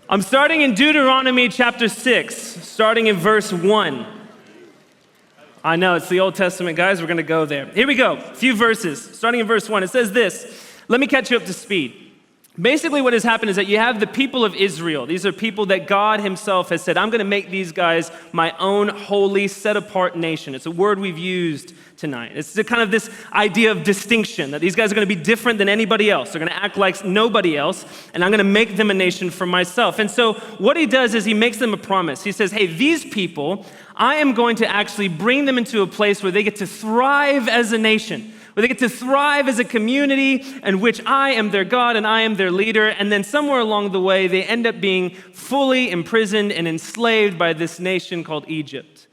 I'm starting in Deuteronomy chapter 6, starting in verse 1. I know, it's the Old Testament, guys. We're going to go there. Here we go. A few verses. Starting in verse 1. It says this. Let me catch you up to speed. Basically, what has happened is that you have the people of Israel. These are people that God himself has said, I'm going to make these guys my own holy, set-apart nation. It's a word we've used tonight. It's kind of this idea of distinction, that these guys are going to be different than anybody else. They're going to act like nobody else, and I'm going to make them a nation for myself. And so what he does is he makes them a promise. He says, hey, these people, I am going to actually bring them into a place where they get to thrive as a nation, where they get to thrive as a community in which I am their God and I am their leader. And then somewhere along the way, they end up being fully imprisoned and enslaved by this nation called Egypt.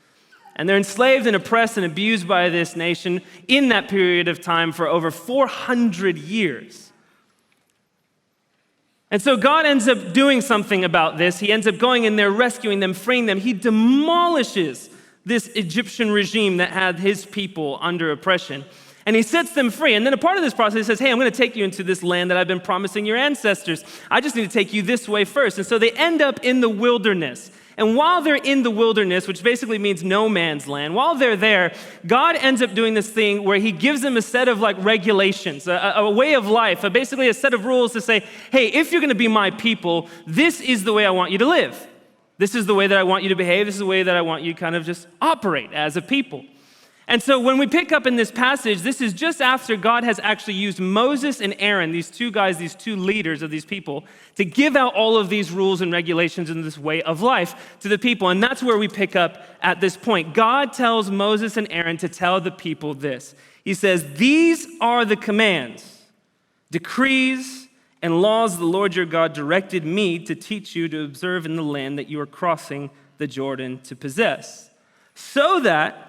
And they're enslaved and oppressed and abused by this nation in that period of time for over 400 years. And so God ends up doing something about this. He ends up going in there, rescuing them, freeing them. He demolishes this Egyptian regime that had his people under oppression. And he sets them free. And then a part of this process, he says, hey, I'm going to take you into this land that I've been promising your ancestors. I just need to take you this way first. And so they end up in the wilderness. And while they're in the wilderness, which basically means no man's land, while they're there, God ends up doing this thing where he gives them a set of regulations, a way of life, basically a set of rules to say, hey, if you're going to be my people, this is the way I want you to live. This is the way that I want you to behave. This is the way that I want you to kind of just operate as a people. And so when we pick up in this passage, this is just after God has actually used Moses and Aaron, these two guys, these two leaders of these people, to give out all of these rules and regulations and this way of life to the people. And that's where we pick up at this point. God tells Moses and Aaron to tell the people this. He says, these are the commands, decrees, and laws the Lord your God directed me to teach you to observe in the land that you are crossing the Jordan to possess, so that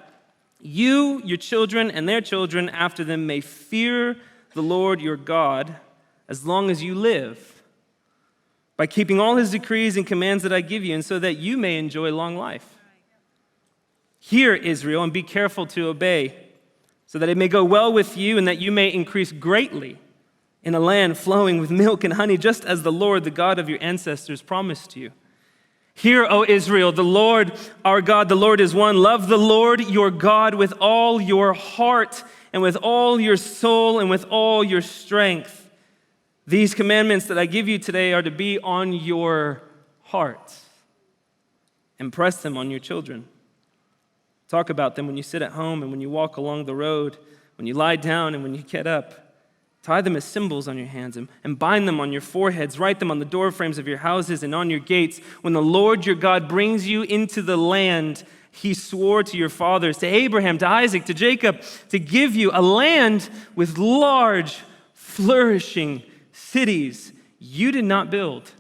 you, your children, and their children after them may fear the Lord your God as long as you live, by keeping all his decrees and commands that I give you, and so that you may enjoy long life. Hear, Israel, and be careful to obey, so that it may go well with you and that you may increase greatly in a land flowing with milk and honey, just as the Lord, the God of your ancestors, promised you. Hear, O Israel, the Lord our God, the Lord is one. Love the Lord your God with all your heart and with all your soul and with all your strength. These commandments that I give you today are to be on your heart. Impress them on your children. Talk about them when you sit at home and when you walk along the road, when you lie down and when you get up. Tie them as symbols on your hands and bind them on your foreheads. Write them on the doorframes of your houses and on your gates. When the Lord your God brings you into the land he swore to your fathers, to Abraham, to Isaac, to Jacob, to give you a land with large, flourishing cities you did not build,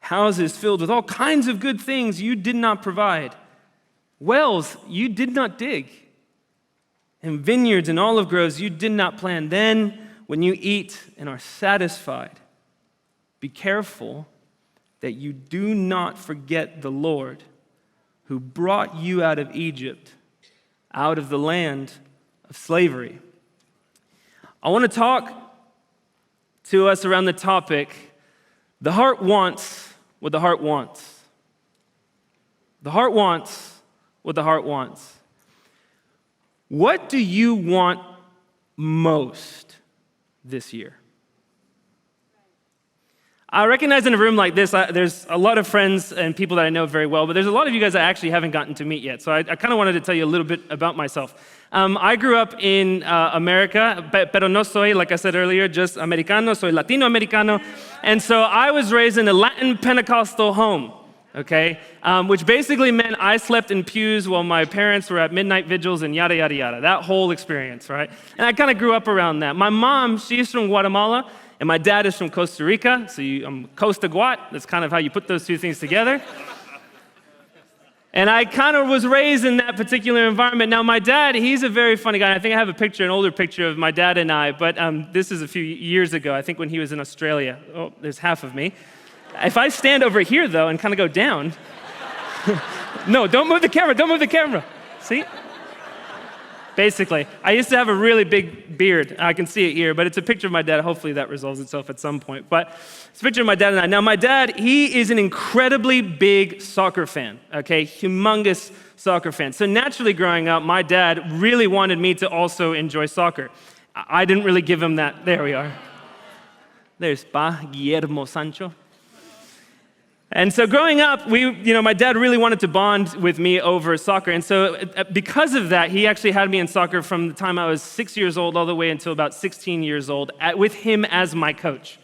houses filled with all kinds of good things you did not provide, wells you did not dig, and vineyards and olive groves you did not plant. Then when you eat and are satisfied, be careful that you do not forget the Lord who brought you out of Egypt, out of the land of slavery. I want to talk to us around the topic, the heart wants what the heart wants. The heart wants what the heart wants. What do you want most this year? I recognize in a room like this, there's a lot of friends and people that I know very well, but there's a lot of you guys I actually haven't gotten to meet yet. So I kind of wanted to tell you a little bit about myself. I grew up in America, pero no soy, like I said earlier, just Americano, soy Latino-Americano. And so I was raised in a Latin Pentecostal home, okay? Which basically meant I slept in pews while my parents were at midnight vigils and yada, yada, yada. That whole experience, right? And I kind of grew up around that. My mom, she's from Guatemala, and my dad is from Costa Rica. So I'm Costa Guat. That's kind of how you put those two things together. And I kind of was raised in that particular environment. Now, my dad, he's a very funny guy. I think I have a picture, an older picture of my dad and I, but this is a few years ago, I think when he was in Australia. Oh, there's half of me. If I stand over here, though, and kind of go down, no, don't move the camera, don't move the camera. See? Basically. I used to have a really big beard. I can see it here, but it's a picture of my dad. Hopefully that resolves itself at some point. But it's a picture of my dad and I. Now, my dad, he is an incredibly big soccer fan, okay? Humongous soccer fan. So naturally growing up, my dad really wanted me to also enjoy soccer. I didn't really give him that. There we are. There's Guillermo Sancho. And so growing up, my dad really wanted to bond with me over soccer. And so because of that, he actually had me in soccer from the time I was 6 years old all the way until about 16 years old, with him as my coach.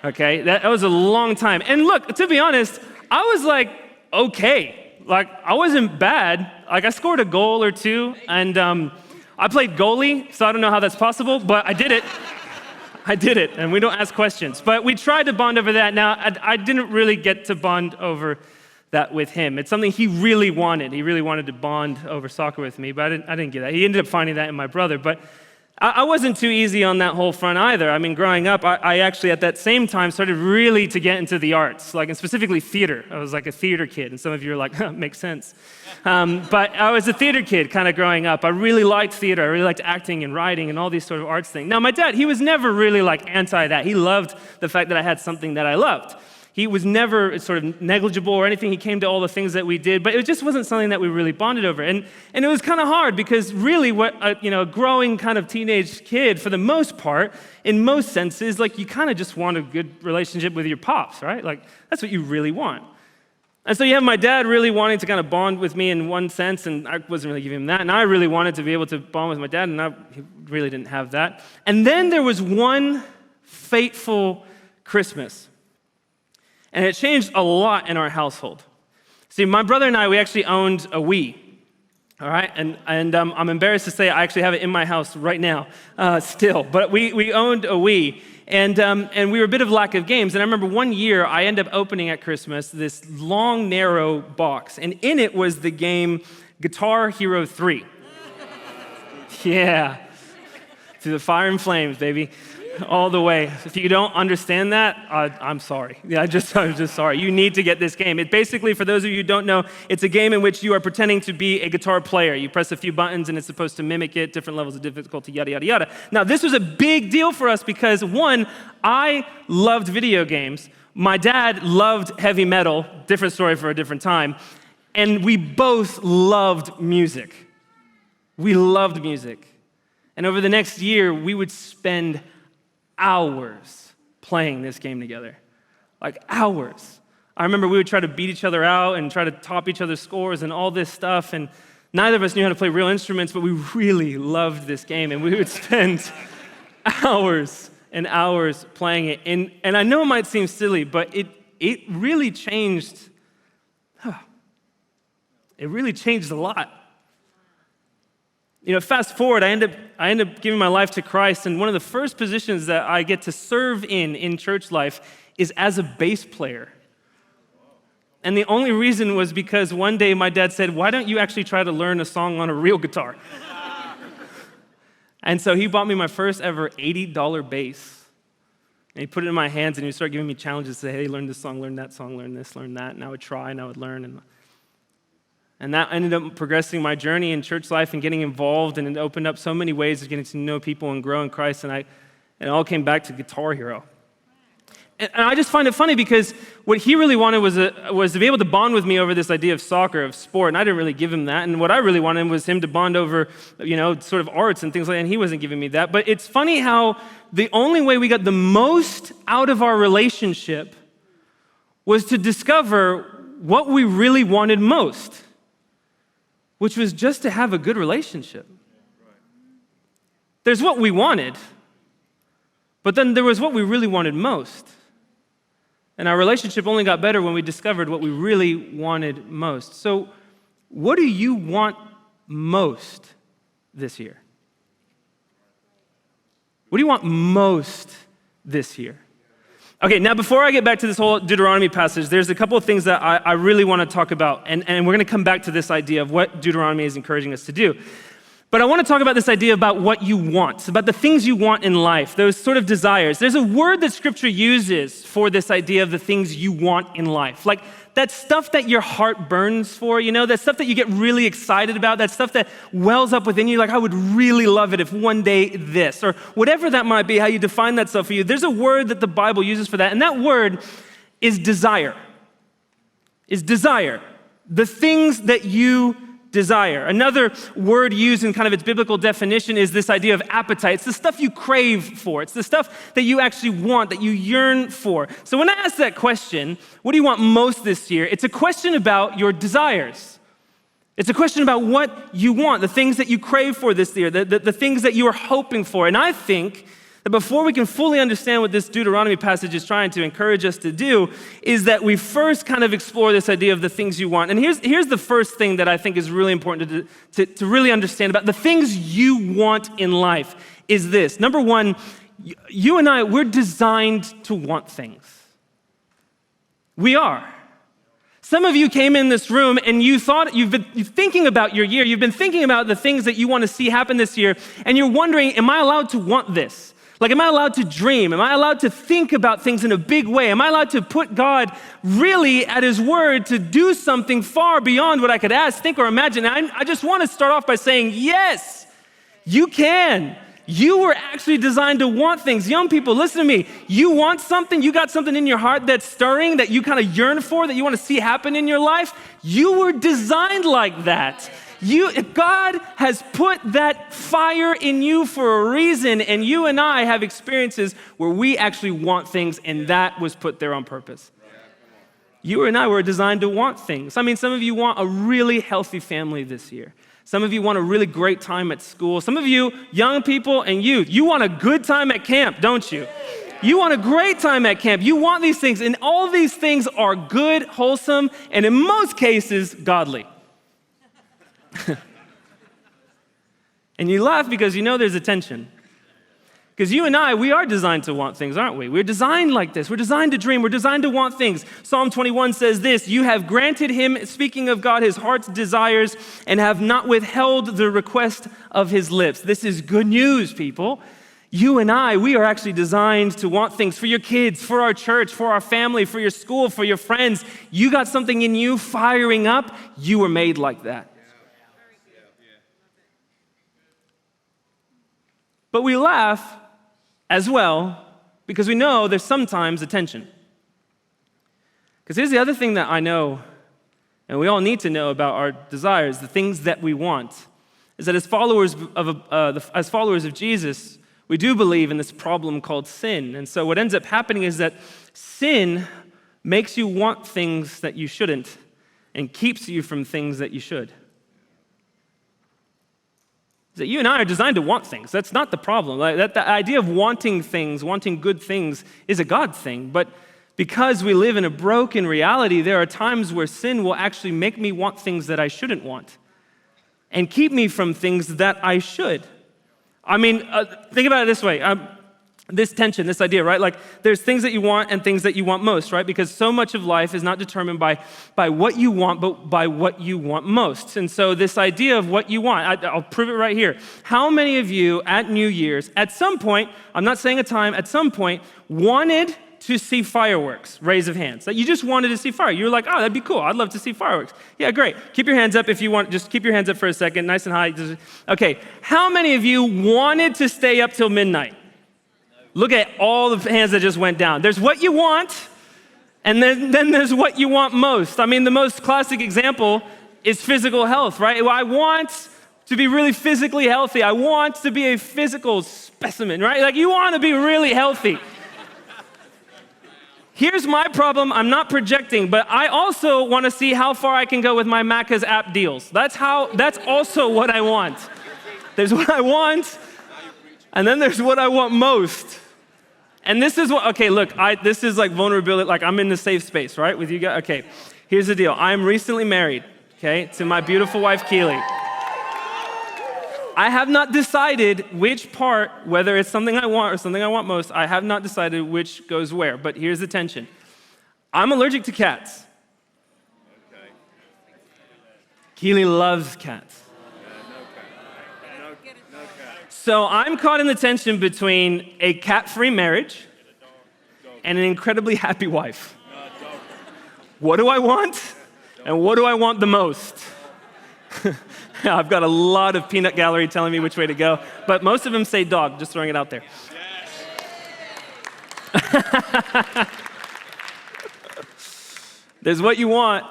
Okay, that was a long time. And look, to be honest, I was like, okay. Like, I wasn't bad. Like, I scored a goal or two, and I played goalie, so I don't know how that's possible, but I did it. I did it, and we don't ask questions. But we tried to bond over that. Now, I didn't really get to bond over that with him. It's something he really wanted. He really wanted to bond over soccer with me, but I didn't get that. He ended up finding that in my brother. But I wasn't too easy on that whole front either. I mean, growing up, I actually, at that same time, started really to get into the arts, like, and specifically theater. I was like a theater kid, and some of you are like, makes sense. But I was a theater kid kind of growing up. I really liked theater. I really liked acting and writing and all these sort of arts things. Now, my dad, he was never really like anti that. He loved the fact that I had something that I loved. He was never sort of negligible or anything. He came to all the things that we did, but it just wasn't something that we really bonded over. And it was kind of hard because really what a growing kind of teenage kid, for the most part, in most senses, like you kind of just want a good relationship with your pops, right? Like that's what you really want. And so you have my dad really wanting to kind of bond with me in one sense, and I wasn't really giving him that. And I really wanted to be able to bond with my dad, and he really didn't have that. And then there was one fateful Christmas. And it changed a lot in our household. See, my brother and I, we actually owned a Wii, all right? And I'm embarrassed to say I actually have it in my house right now still. But we owned a Wii, and we were a bit of lack of games. And I remember one year I ended up opening at Christmas this long, narrow box. And in it was the game Guitar Hero 3. Yeah. Through the fire and flames, baby. All the way. If you don't understand that, I'm sorry. Yeah, I'm just sorry. You need to get this game. It basically, for those of you who don't know, it's a game in which you are pretending to be a guitar player. You press a few buttons and it's supposed to mimic it, different levels of difficulty, yada, yada, yada. Now, this was a big deal for us because, one, I loved video games. My dad loved heavy metal, different story for a different time, and we both loved music. We loved music. And over the next year, we would spend hours playing this game together. Like hours. I remember we would try to beat each other out and try to top each other's scores and all this stuff, and neither of us knew how to play real instruments, but we really loved this game, and we would spend hours and hours playing it. And I know it might seem silly, but it really changed. It really changed a lot. Fast forward, I end up giving my life to Christ, and one of the first positions that I get to serve in church life is as a bass player. And the only reason was because one day my dad said, "Why don't you actually try to learn a song on a real guitar?" And so he bought me my first ever $80 bass. And he put it in my hands, and he started giving me challenges, say, "Hey, learn this song, learn that song, learn this, learn that." And I would try, and I would learn, and that ended up progressing my journey in church life and getting involved, and it opened up so many ways of getting to know people and grow in Christ, and it all came back to Guitar Hero. And I just find it funny because what he really wanted was to be able to bond with me over this idea of soccer, of sport, and I didn't really give him that. And what I really wanted was him to bond over, sort of arts and things like that, and he wasn't giving me that. But it's funny how the only way we got the most out of our relationship was to discover what we really wanted most, which was just to have a good relationship. There's what we wanted, but then there was what we really wanted most. And our relationship only got better when we discovered what we really wanted most. So, what do you want most this year? What do you want most this year? Okay, now before I get back to this whole Deuteronomy passage, there's a couple of things that I really want to talk about, and we're going to come back to this idea of what Deuteronomy is encouraging us to do. But I want to talk about this idea about what you want, about the things you want in life, those sort of desires. There's a word that Scripture uses for this idea of the things you want in life. Like that stuff that your heart burns for, that stuff that you get really excited about, that stuff that wells up within you, like I would really love it if one day this, or whatever that might be, how you define that stuff for you. There's a word that the Bible uses for that, and that word is desire. Is desire. The things that you desire. Another word used in kind of its biblical definition is this idea of appetite. It's the stuff you crave for. It's the stuff that you actually want, that you yearn for. So when I ask that question, what do you want most this year? It's a question about your desires. It's a question about what you want, the things that you crave for this year, the things that you are hoping for. And I think that before we can fully understand what this Deuteronomy passage is trying to encourage us to do, is that we first kind of explore this idea of the things you want. And here's the first thing that I think is really important to really understand about the things you want in life is this. Number one, you and I, we're designed to want things. We are. Some of you came in this room and you've been thinking about your year. You've been thinking about the things that you want to see happen this year, and you're wondering, am I allowed to want this? Like, am I allowed to dream? Am I allowed to think about things in a big way? Am I allowed to put God really at his word to do something far beyond what I could ask, think, or imagine? And I just want to start off by saying, yes, you can. You were actually designed to want things. Young people, listen to me. You want something, you got something in your heart that's stirring, that you kind of yearn for, that you want to see happen in your life. You were designed like that. God has put that fire in you for a reason, and you and I have experiences where we actually want things, and that was put there on purpose. You and I were designed to want things. I mean, some of you want a really healthy family this year. Some of you want a really great time at school. Some of you, young people and youth, you want a good time at camp, don't you? You want a great time at camp. You want these things, and all these things are good, wholesome, and in most cases, godly. And you laugh because you know there's a tension. Because you and I, we are designed to want things, aren't we? We're designed like this. We're designed to dream. We're designed to want things. Psalm 21 says this, you have granted him, speaking of God, his heart's desires, and have not withheld the request of his lips. This is good news, people. You and I, we are actually designed to want things for your kids, for our church, for our family, for your school, for your friends. You got something in you firing up. You were made like that. But we laugh as well because we know there's sometimes a tension. Because here's the other thing that I know, and we all need to know about our desires, the things that we want, is that as followers of Jesus, we do believe in this problem called sin. And so what ends up happening is that sin makes you want things that you shouldn't and keeps you from things that you should. That you and I are designed to want things. That's not the problem. The idea of wanting things, wanting good things, is a God thing. But because we live in a broken reality, there are times where sin will actually make me want things that I shouldn't want and keep me from things that I should. I mean, think about it this way. This tension, this idea, right? Like there's things that you want and things that you want most, right? Because so much of life is not determined by what you want, but by what you want most. And so this idea of what you want, I'll prove it right here. How many of you at New Year's, at some point, I'm not saying a time, at some point, wanted to see fireworks? Raise of hands. That you just wanted to see fireworks. You were like, oh, that'd be cool. I'd love to see fireworks. Yeah, great. Keep your hands up if you want. Just keep your hands up for a second, nice and high. Okay, how many of you wanted to stay up till midnight? Look at all the hands that just went down. There's what you want, and then there's what you want most. I mean, the most classic example is physical health, right? I want to be really physically healthy. I want to be a physical specimen, right? Like you want to be really healthy. Here's my problem. I'm not projecting, but I also want to see how far I can go with my Macca's app deals. That's also what I want. There's what I want, and then there's what I want most. And this is what, okay, look, this is like vulnerability, like I'm in the safe space, right, with you guys? Okay, here's the deal. I'm recently married, okay, to my beautiful wife, Keely. I have not decided which part, whether it's something I want or something I want most, I have not decided which goes where, but here's the tension. I'm allergic to cats. Okay. Keely loves cats. So I'm caught in the tension between a cat-free marriage and an incredibly happy wife. What do I want? And what do I want the most? I've got a lot of peanut gallery telling me which way to go, but most of them say dog, just throwing it out there. There's what you want,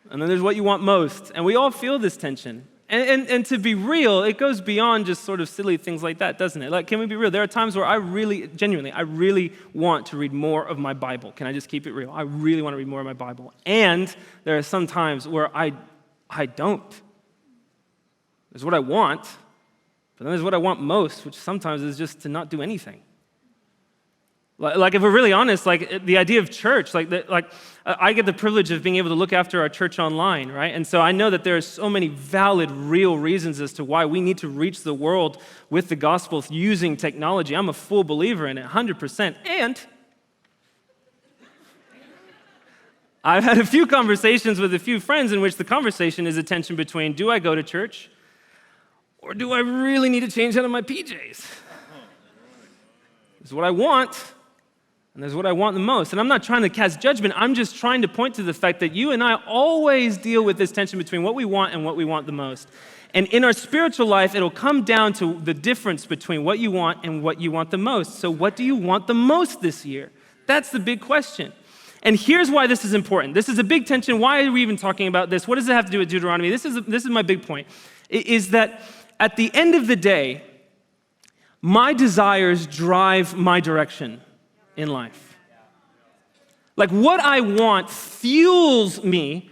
and then there's what you want most. And we all feel this tension. And to be real, it goes beyond just sort of silly things like that, doesn't it? Like, can we be real? There are times where I really want to read more of my Bible. Can I just keep it real? I really want to read more of my Bible. And there are some times where I don't. There's what I want, but then there's what I want most, which sometimes is just to not do anything. Like, if we're really honest, like the idea of church, I get the privilege of being able to look after our church online, right? And so I know that there are so many valid, real reasons as to why we need to reach the world with the gospel using technology. I'm a full believer in it, 100%. And I've had a few conversations with a few friends in which the conversation is a tension between, do I go to church or do I really need to change out of my PJs? It's what I want. And there's what I want the most. And I'm not trying to cast judgment. I'm just trying to point to the fact that you and I always deal with this tension between what we want and what we want the most. And in our spiritual life, it'll come down to the difference between what you want and what you want the most. So what do you want the most this year? That's the big question. And here's why this is important. This is a big tension. Why are we even talking about this? What does it have to do with Deuteronomy? This is my big point, is that at the end of the day, my desires drive my direction in life. Like, what I want fuels me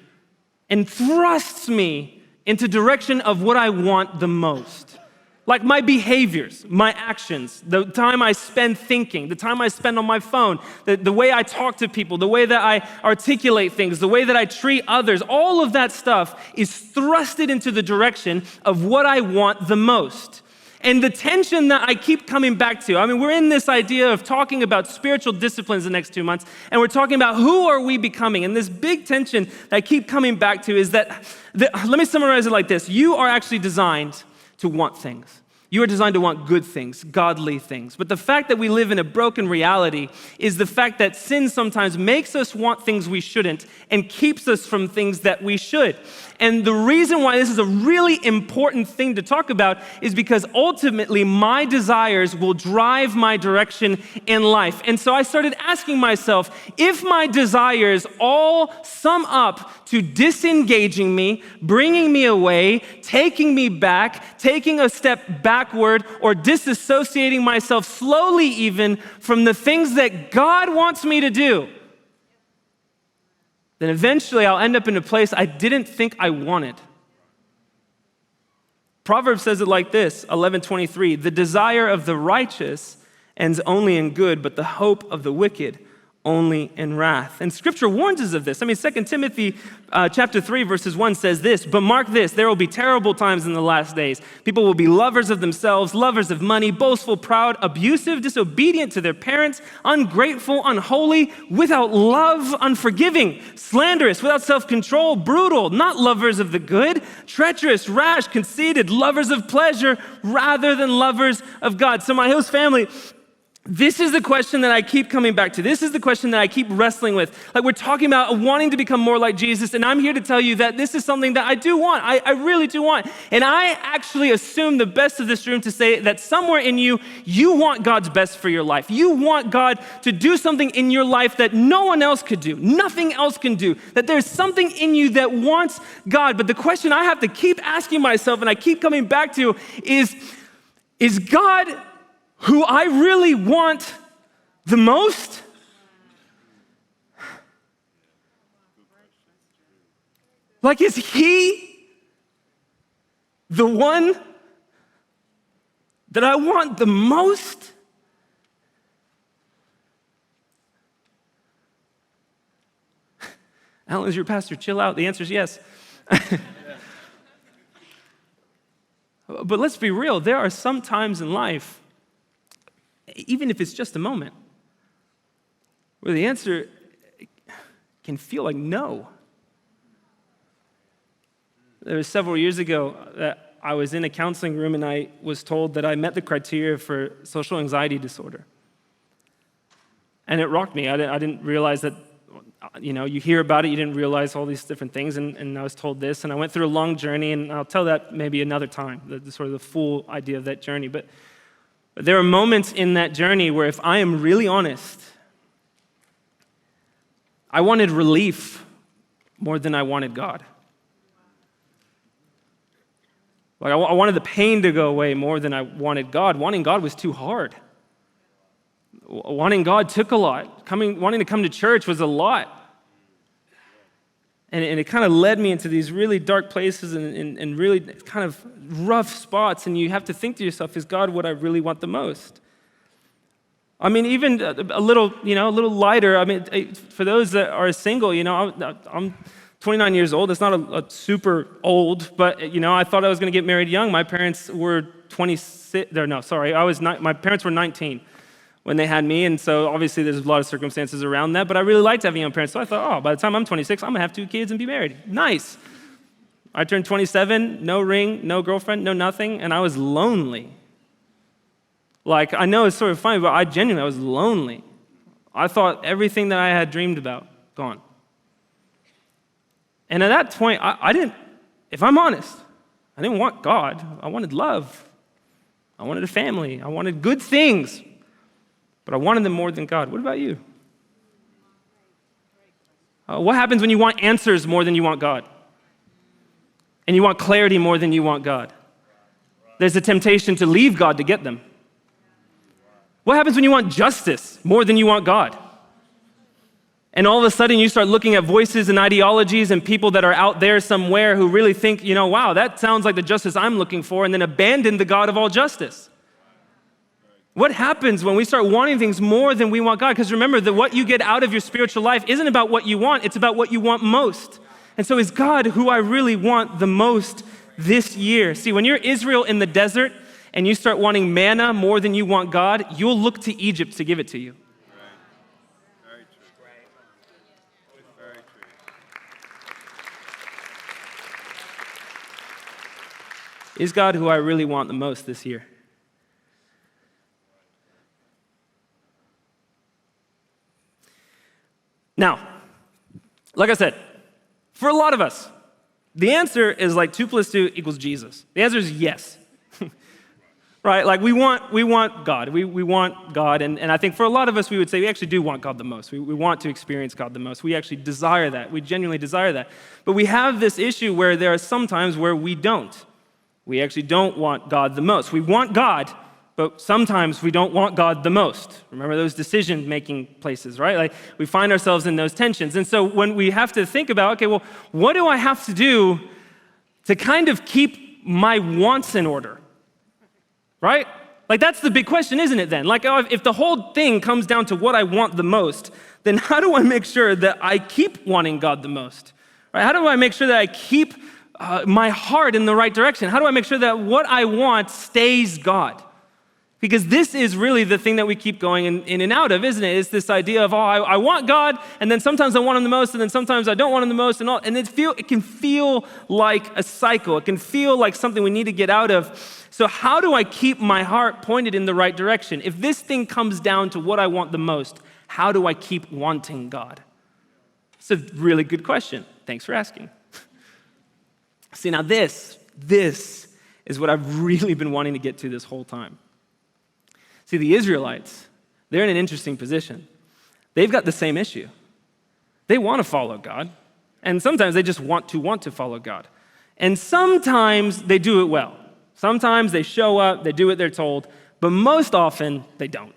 and thrusts me into direction of what I want the most. Like my behaviors, my actions, the time I spend thinking, the time I spend on my phone, the way I talk to people, the way that I articulate things, the way that I treat others, all of that stuff is thrusted into the direction of what I want the most. And the tension that I keep coming back to, I mean, we're in this idea of talking about spiritual disciplines the next 2 months, and we're talking about who are we becoming? And this big tension that I keep coming back to is that let me summarize it like this. You are actually designed to want things. You are designed to want good things, godly things. But the fact that we live in a broken reality is the fact that sin sometimes makes us want things we shouldn't and keeps us from things that we should. And the reason why this is a really important thing to talk about is because ultimately my desires will drive my direction in life. And so I started asking myself, if my desires all sum up to disengaging me, bringing me away, taking me back, taking a step backward, or disassociating myself slowly even from the things that God wants me to do, then eventually I'll end up in a place I didn't think I wanted. Proverbs says it like this, 11:23, the desire of the righteous ends only in good, but the hope of the wicked only in wrath. And Scripture warns us of this. I mean, 2 Timothy chapter 3, verses 1 says this, but mark this, there will be terrible times in the last days. People will be lovers of themselves, lovers of money, boastful, proud, abusive, disobedient to their parents, ungrateful, unholy, without love, unforgiving, slanderous, without self-control, brutal, not lovers of the good, treacherous, rash, conceited, lovers of pleasure rather than lovers of God. So my Hills family, this is the question that I keep coming back to. This is the question that I keep wrestling with. Like, we're talking about wanting to become more like Jesus, and I'm here to tell you that this is something that I do want. I really do want. And I actually assume the best of this room to say that somewhere in you, you want God's best for your life. You want God to do something in your life that no one else could do, nothing else can do, that there's something in you that wants God. But the question I have to keep asking myself, and I keep coming back to, is God who I really want the most? Like, is he the one that I want the most? Allans, your pastor, chill out. The answer is yes. But let's be real. There are some times in life, even if it's just a moment, where the answer can feel like no. There was several years ago that I was in a counseling room and I was told that I met the criteria for social anxiety disorder. And it rocked me. I didn't realize that, you hear about it, you didn't realize all these different things, and I was told this, and I went through a long journey, and I'll tell that maybe another time, the sort of the full idea of that journey. But there are moments in that journey where if I am really honest, I wanted relief more than I wanted God. Like I wanted the pain to go away more than I wanted God. Wanting God was too hard. Wanting God took a lot. Wanting to come to church was a lot. And it kind of led me into these really dark places and really kind of rough spots. And you have to think to yourself, is God what I really want the most? I mean, even a little lighter. I mean, for those that are single, I'm 29 years old. It's not a super old, but I thought I was going to get married young. My parents were 26. My parents were 19 when they had me, and so obviously there's a lot of circumstances around that. But I really liked having young parents, so I thought, by the time I'm 26, I'm gonna have 2 kids and be married. Nice. I turned 27, no ring, no girlfriend, no nothing, and I was lonely. Like, I know it's sort of funny, but I was lonely. I thought everything that I had dreamed about, gone. And at that point, I didn't, if I'm honest, I didn't want God. I wanted love. I wanted a family. I wanted good things. But I wanted them more than God. What about you? What happens when you want answers more than you want God? And you want clarity more than you want God? There's a temptation to leave God to get them. What happens when you want justice more than you want God? And all of a sudden you start looking at voices and ideologies and people that are out there somewhere who really think, wow, that sounds like the justice I'm looking for, and then abandon the God of all justice. What happens when we start wanting things more than we want God? Because remember that what you get out of your spiritual life isn't about what you want, it's about what you want most. And so is God who I really want the most this year? See, when you're Israel in the desert and you start wanting manna more than you want God, you'll look to Egypt to give it to you. Very true. Very true. Is God who I really want the most this year? Now, like I said, for a lot of us, the answer is like 2 + 2 = Jesus. The answer is yes. Right? Like we want God. We want God. And I think for a lot of us, we would say we actually do want God the most. We want to experience God the most. We actually desire that. We genuinely desire that. But we have this issue where there are some times where we don't. We actually don't want God the most. We want God, but sometimes we don't want God the most. Remember those decision-making places, right? Like we find ourselves in those tensions. And so when we have to think about, okay, well, what do I have to do to kind of keep my wants in order? Right? Like that's the big question, isn't it then? Like if the whole thing comes down to what I want the most, then how do I make sure that I keep wanting God the most? Right? How do I make sure that I keep my heart in the right direction? How do I make sure that what I want stays God? Because this is really the thing that we keep going in and out of, isn't it? It's this idea of, I want God, and then sometimes I want Him the most, and then sometimes I don't want Him the most, and it can feel like a cycle. It can feel like something we need to get out of. So how do I keep my heart pointed in the right direction? If this thing comes down to what I want the most, how do I keep wanting God? It's a really good question. Thanks for asking. See, now this is what I've really been wanting to get to this whole time. See, the Israelites, they're in an interesting position. They've got the same issue. They want to follow God, and sometimes they just want to follow God. And sometimes they do it well. Sometimes they show up, they do what they're told, but most often they don't.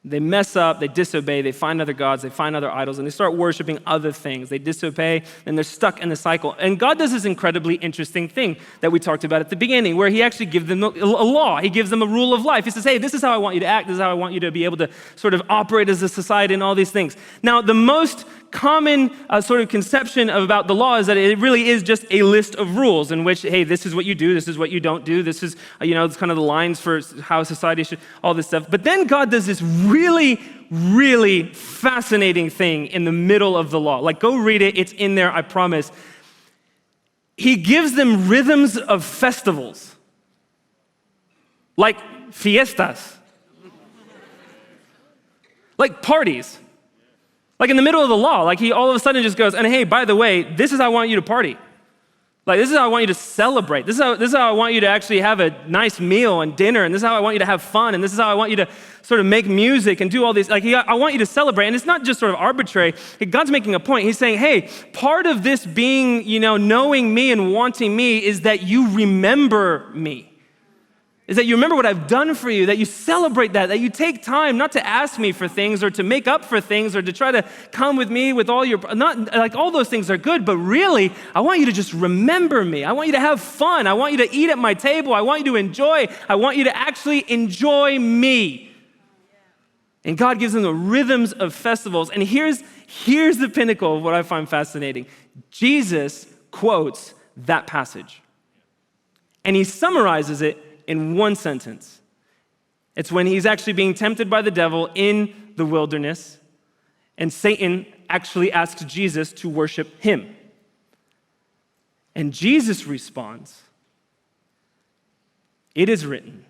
They mess up, they disobey, they find other gods, they find other idols, and they start worshiping other things. They disobey, and they're stuck in the cycle. And God does this incredibly interesting thing that we talked about at the beginning, where He actually gives them a law. He gives them a rule of life. He says, hey, this is how I want you to act. This is how I want you to be able to sort of operate as a society and all these things. Now, the most common sort of conception about the law is that it really is just a list of rules in which, hey, this is what you do, this is what you don't do, this is, it's kind of the lines for how society should, all this stuff. But then God does this really, really fascinating thing in the middle of the law. Like, go read it. It's in there, I promise. he gives them rhythms of festivals, like fiestas, like parties, like in the middle of the law. Like he all of a sudden just goes, and hey, by the way, this is how I want you to party. Like this is how I want you to celebrate. This is how I want you to actually have a nice meal and dinner, and this is how I want you to have fun, and this is how I want you to sort of make music and do all these. Like I want you to celebrate, and it's not just sort of arbitrary. God's making a point. He's saying, hey, part of this being, knowing me and wanting me is that you remember me. Is that you remember what I've done for you, that you celebrate that you take time not to ask me for things or to make up for things or to try to come with me with all your, not like all those things are good, but really, I want you to just remember me. I want you to have fun. I want you to eat at my table. I want you to enjoy. I want you to actually enjoy me. And God gives them the rhythms of festivals. And here's the pinnacle of what I find fascinating. Jesus quotes that passage. And he summarizes it in one sentence. It's when he's actually being tempted by the devil in the wilderness, and Satan actually asks Jesus to worship him. And Jesus responds, "It is written,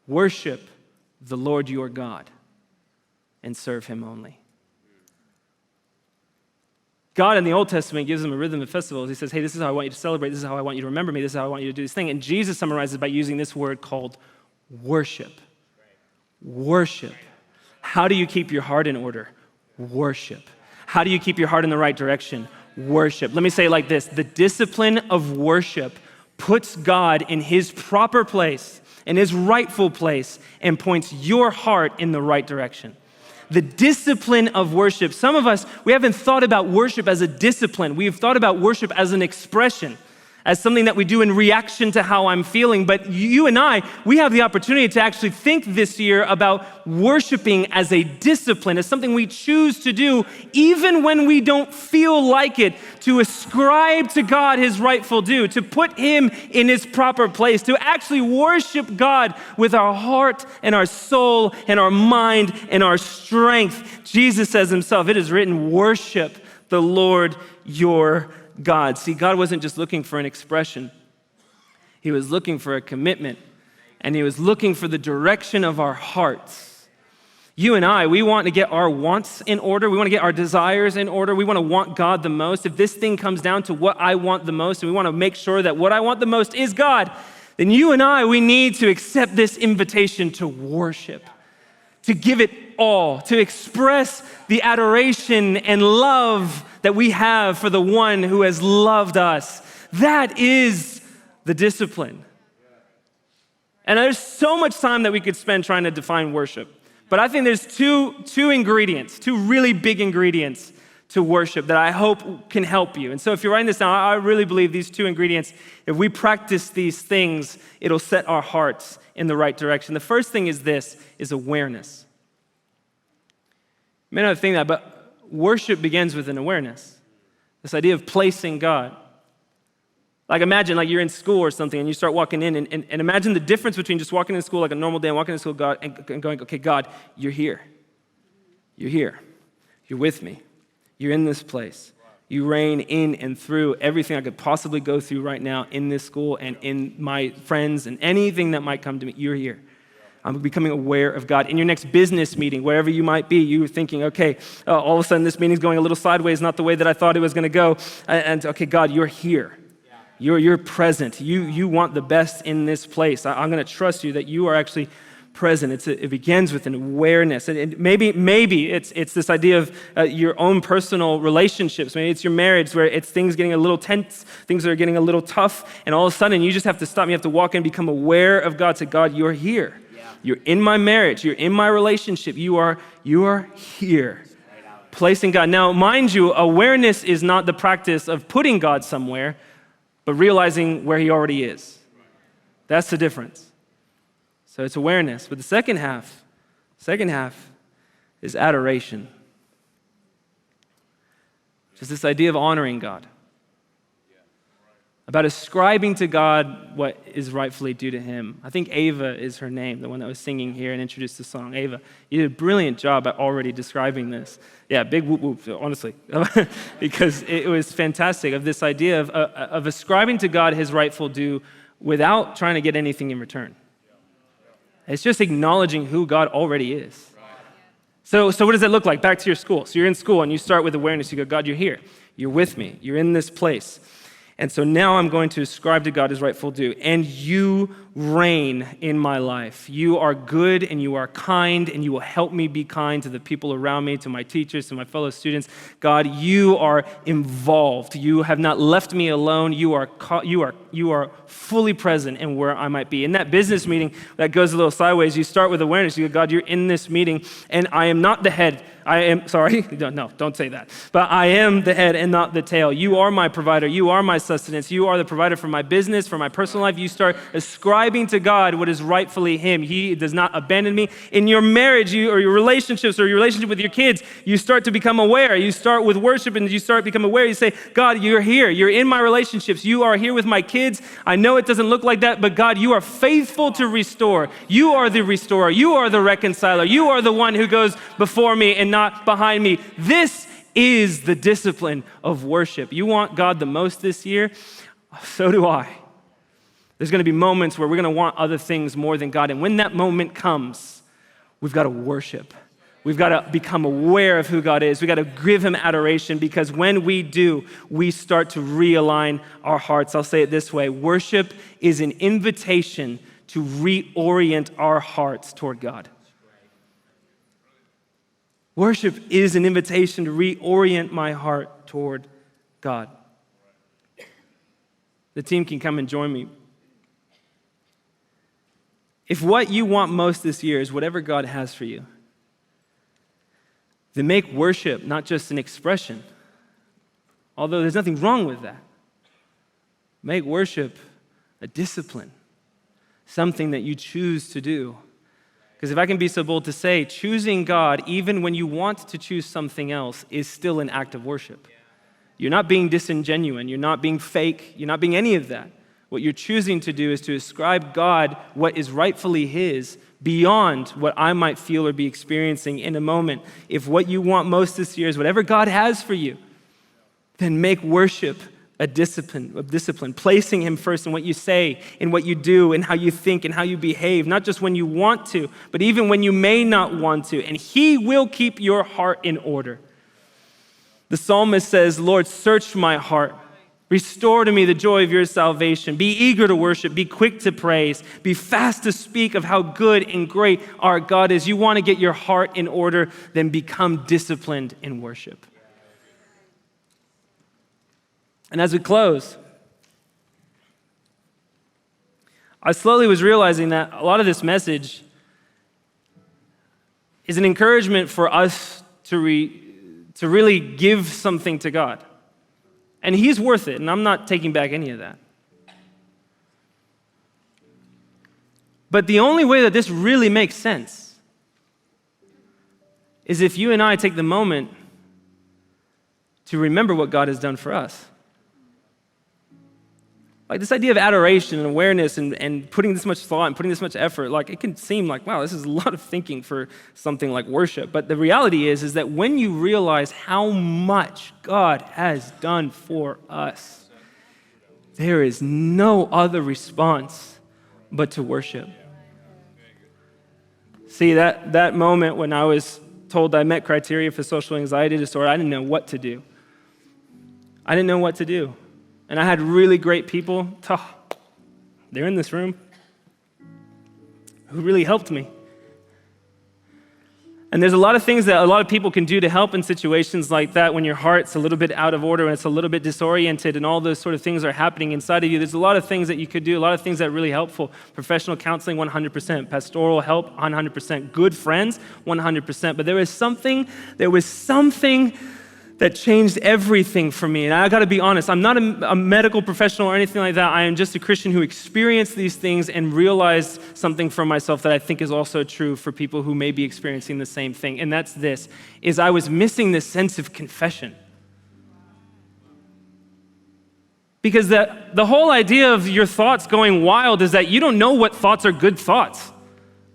worship the Lord your God and serve him only." God in the Old Testament gives them a rhythm of festivals. He says, hey, this is how I want you to celebrate. This is how I want you to remember me. This is how I want you to do this thing. And Jesus summarizes by using this word called worship. Worship. How do you keep your heart in order? Worship. How do you keep your heart in the right direction? Worship. Let me say it like this. The discipline of worship puts God in his proper place, in his rightful place, and points your heart in the right direction. The discipline of worship. Some of us, we haven't thought about worship as a discipline. We've thought about worship as an expression, as something that we do in reaction to how I'm feeling. But you and I, we have the opportunity to actually think this year about worshiping as a discipline, as something we choose to do even when we don't feel like it, to ascribe to God his rightful due, to put him in his proper place, to actually worship God with our heart and our soul and our mind and our strength. Jesus says himself, it is written, worship the Lord your God. See, God wasn't just looking for an expression. He was looking for a commitment, and he was looking for the direction of our hearts. You and I, we want to get our wants in order. We want to get our desires in order. We want to want God the most. If this thing comes down to what I want the most, and we want to make sure that what I want the most is God, then you and I, we need to accept this invitation to worship, to give it all, to express the adoration and love that we have for the one who has loved us. That is the discipline. And there's so much time that we could spend trying to define worship. But I think there's two ingredients, two really big ingredients to worship that I hope can help you. And so if you're writing this down, I really believe these two ingredients, if we practice these things, it'll set our hearts in the right direction. The first thing is this, is awareness. You may not think that, but worship begins with an awareness. This idea of placing God. Like imagine like you're in school or something and you start walking in and imagine the difference between just walking in school like a normal day and walking in school God, and going, okay, God, you're here. You're here. You're with me. You're in this place. You reign in and through everything I could possibly go through right now in this school and in my friends and anything that might come to me. You're here. I'm becoming aware of God. In your next business meeting, wherever you might be, you're thinking, okay, all of a sudden this meeting's going a little sideways, not the way that I thought it was going to go. And okay, God, you're here. You're present. You want the best in this place. I'm going to trust you that you are actually present. It begins with an awareness. And maybe it's this idea of your own personal relationships. Maybe it's your marriage where it's things getting a little tense, things are getting a little tough, and all of a sudden you just have to stop. You have to walk in and become aware of God. Say, God, you're here. You're in my marriage. You're in my relationship. You are here. Placing God. Now, mind you, awareness is not the practice of putting God somewhere, but realizing where he already is. That's the difference. So it's awareness. But the second half is adoration. Just this idea of honoring God. about ascribing to God what is rightfully due to him. I think Ava is her name, the one that was singing here and introduced the song. Ava, you did a brilliant job at already describing this. Yeah, big whoop whoop, honestly, because it was fantastic of this idea of ascribing to God his rightful due without trying to get anything in return. It's just acknowledging who God already is. So what does that look like? Back to your school. So you're in school and you start with awareness. You go, God, you're here. You're with me. You're in this place. And so now I'm going to ascribe to God his rightful due. And you reign in my life. You are good and you are kind and you will help me be kind to the people around me, to my teachers, to my fellow students. God, you are involved. You have not left me alone. You are fully present in where I might be. In that business meeting that goes a little sideways, you start with awareness. You go, God, you're in this meeting and I am not the head. No, don't say that. But I am the head and not the tail. You are my provider. You are my sustenance. You are the provider for my business, for my personal life. You start ascribing to God what is rightfully him. He does not abandon me. In your marriage or your relationships or your relationship with your kids, you start to become aware. You start with worship and you start to become aware. You say, God, you're here. You're in my relationships. You are here with my kids. I know it doesn't look like that, but God, you are faithful to restore. You are the restorer. You are the reconciler. You are the one who goes before me and not behind me. This is the discipline of worship. You want God the most this year? So do I. There's going to be moments where we're going to want other things more than God. And when that moment comes, we've got to worship. We've got to become aware of who God is. We've got to give him adoration, because when we do, we start to realign our hearts. I'll say it this way. Worship is an invitation to reorient our hearts toward God. Worship is an invitation to reorient my heart toward God. The team can come and join me. If what you want most this year is whatever God has for you, then make worship not just an expression, although there's nothing wrong with that. Make worship a discipline, something that you choose to do. Because if I can be so bold to say, choosing God, even when you want to choose something else, is still an act of worship. You're not being disingenuous. You're not being fake. You're not being any of that. What you're choosing to do is to ascribe God what is rightfully his beyond what I might feel or be experiencing in a moment. If what you want most this year is whatever God has for you, then make worship a discipline, placing him first in what you say, in what you do, in how you think, and how you behave, not just when you want to, but even when you may not want to. And he will keep your heart in order. The psalmist says, Lord, search my heart. Restore to me the joy of your salvation. Be eager to worship. Be quick to praise. Be fast to speak of how good and great our God is. You want to get your heart in order, then become disciplined in worship. And as we close, I slowly was realizing that a lot of this message is an encouragement for us to really give something to God. And he's worth it, and I'm not taking back any of that. But the only way that this really makes sense is if you and I take the moment to remember what God has done for us. Like this idea of adoration and awareness and putting this much thought and putting this much effort, like it can seem like, wow, this is a lot of thinking for something like worship. But the reality is that when you realize how much God has done for us, there is no other response but to worship. See, that moment when I was told I met criteria for social anxiety disorder, I didn't know what to do. I didn't know what to do. And I had really great people, they're in this room, who really helped me. And there's a lot of things that a lot of people can do to help in situations like that when your heart's a little bit out of order and it's a little bit disoriented and all those sort of things are happening inside of you. There's a lot of things that you could do, a lot of things that are really helpful. Professional counseling, 100%. Pastoral help, 100%. Good friends, 100%. But there was something that changed everything for me. And I got to be honest, I'm not a medical professional or anything like that. I am just a Christian who experienced these things and realized something for myself that I think is also true for people who may be experiencing the same thing. And that's this, is I was missing this sense of confession. Because the whole idea of your thoughts going wild is that you don't know what thoughts are good thoughts.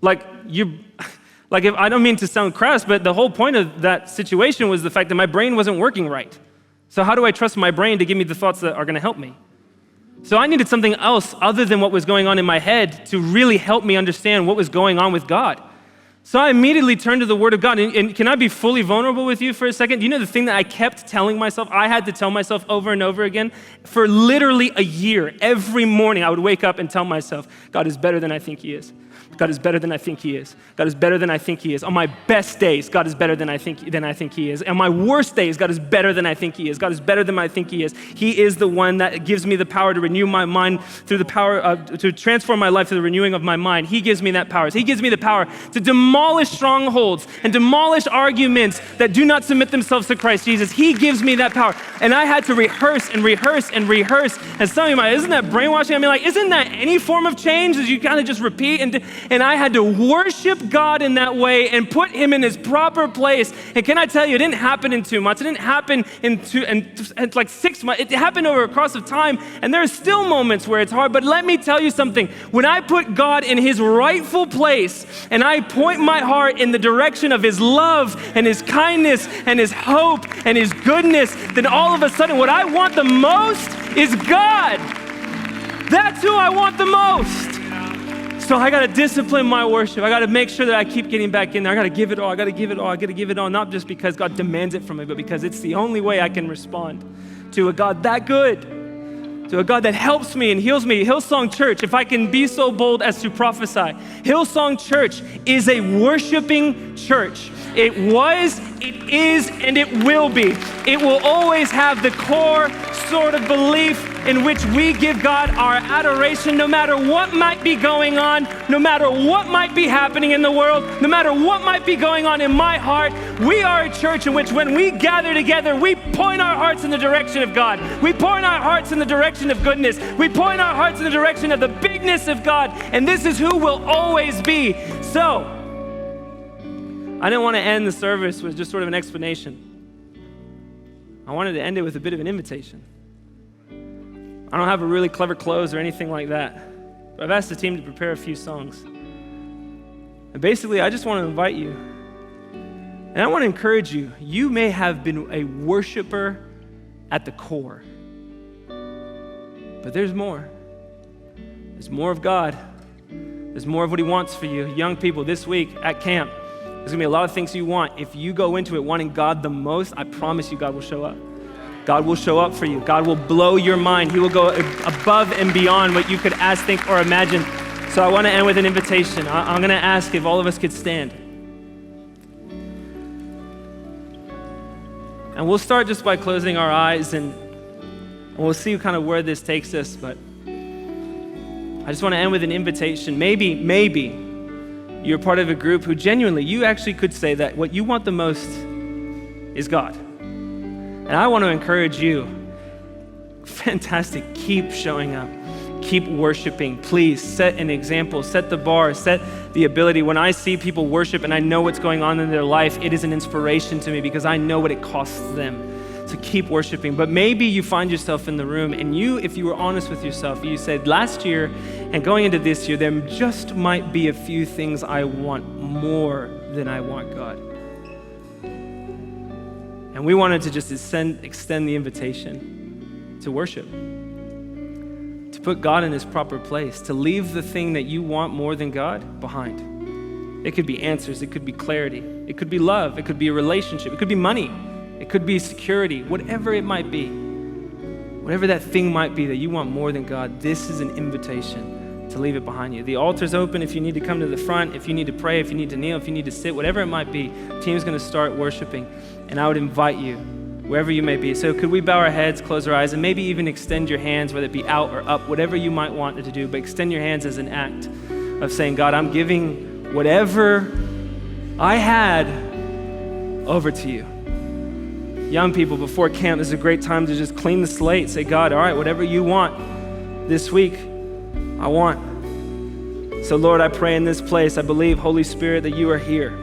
Like if I don't mean to sound crass, but the whole point of that situation was the fact that my brain wasn't working right. So how do I trust my brain to give me the thoughts that are going to help me? So I needed something else other than what was going on in my head to really help me understand what was going on with God. So I immediately turned to the Word of God. And can I be fully vulnerable with you for a second? You know the thing that I kept telling myself, I had to tell myself over and over again, for literally a year, every morning I would wake up and tell myself, God is better than I think He is. God is better than I think He is. God is better than I think He is. On my best days, God is better than I think He is. On my worst days, God is better than I think He is. God is better than I think He is. He is the one that gives me the power to renew my mind through the power to transform my life through the renewing of my mind. He gives me that power. He gives me the power to demolish strongholds and demolish arguments that do not submit themselves to Christ Jesus. He gives me that power. And I had to rehearse and rehearse and rehearse. And some of you might, isn't that brainwashing? I mean, like, isn't that any form of change as you kind of just repeat? And I had to worship God in that way and put Him in His proper place. And can I tell you, it didn't happen in 2 months. It didn't happen in like 6 months. It happened over a course of time. And there are still moments where it's hard. But let me tell you something. When I put God in His rightful place and I point my heart in the direction of His love and His kindness and His hope and His goodness, then all of a sudden what I want the most is God. That's who I want the most. So I got to discipline my worship. I got to make sure that I keep getting back in there. I got to give it all. I got to give it all. I got to give it all, not just because God demands it from me, but because it's the only way I can respond to a God that good, to a God that helps me and heals me. Hillsong Church, if I can be so bold as to prophesy, Hillsong Church is a worshiping church. It was, it is, and it will be. It will always have the core sort of belief in which we give God our adoration no matter what might be going on, no matter what might be happening in the world, no matter what might be going on in my heart. We are a church in which when we gather together, we point our hearts in the direction of God. We point our hearts in the direction of goodness. We point our hearts in the direction of the bigness of God. And this is who we'll always be. So, I didn't want to end the service with just sort of an explanation. I wanted to end it with a bit of an invitation. I don't have a really clever close or anything like that, but I've asked the team to prepare a few songs. And basically, I just want to invite you, and I want to encourage you. You may have been a worshiper at the core, but there's more. There's more of God. There's more of what He wants for you. Young people, this week at camp, there's going to be a lot of things you want. If you go into it wanting God the most, I promise you God will show up. God will show up for you. God will blow your mind. He will go above and beyond what you could ask, think, or imagine. So I want to end with an invitation. I'm going to ask if all of us could stand. And we'll start just by closing our eyes, and we'll see kind of where this takes us. But I just want to end with an invitation. Maybe you're part of a group who genuinely, you actually could say that what you want the most is God. And I want to encourage you, fantastic, keep showing up, keep worshiping. Please set an example, set the bar, set the ability. When I see people worship and I know what's going on in their life, it is an inspiration to me because I know what it costs them. So keep worshiping. But maybe you find yourself in the room and you, if you were honest with yourself, you said last year and going into this year, there just might be a few things I want more than I want God. And we wanted to just extend the invitation to worship, to put God in His proper place, to leave the thing that you want more than God behind. It could be answers, it could be clarity, it could be love, it could be a relationship, it could be money, it could be security, whatever it might be, whatever that thing might be that you want more than God, this is an invitation to leave it behind you. The altar's open if you need to come to the front, if you need to pray, if you need to kneel, if you need to sit, whatever it might be, the team's going to start worshiping. And I would invite you, wherever you may be. So could we bow our heads, close our eyes, and maybe even extend your hands, whether it be out or up, whatever you might want to do, but extend your hands as an act of saying, God, I'm giving whatever I had over to you. Young people, before camp, this is a great time to just clean the slate. Say, God, all right, whatever you want this week, I want. So Lord, I pray in this place, I believe, Holy Spirit, that you are here.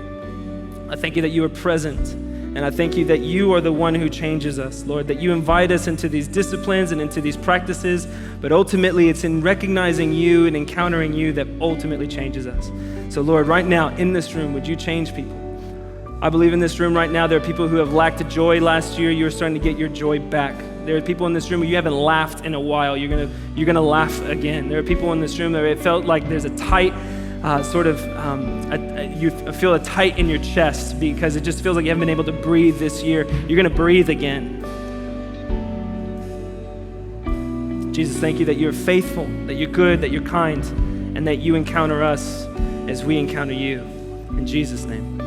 I thank you that you are present. And I thank you that you are the one who changes us, Lord, that you invite us into these disciplines and into these practices, but ultimately it's in recognizing you and encountering you that ultimately changes us. So Lord, right now in this room, would you change people? I believe in this room right now, there are people who have lacked joy last year. You're starting to get your joy back. There are people in this room who you haven't laughed in a while. You're gonna laugh again. There are people in this room that it felt like there's a tight you feel a tight in your chest because it just feels like you haven't been able to breathe this year. You're gonna breathe again. Jesus, thank you that you're faithful, that you're good, that you're kind, and that you encounter us as we encounter you. In Jesus' name.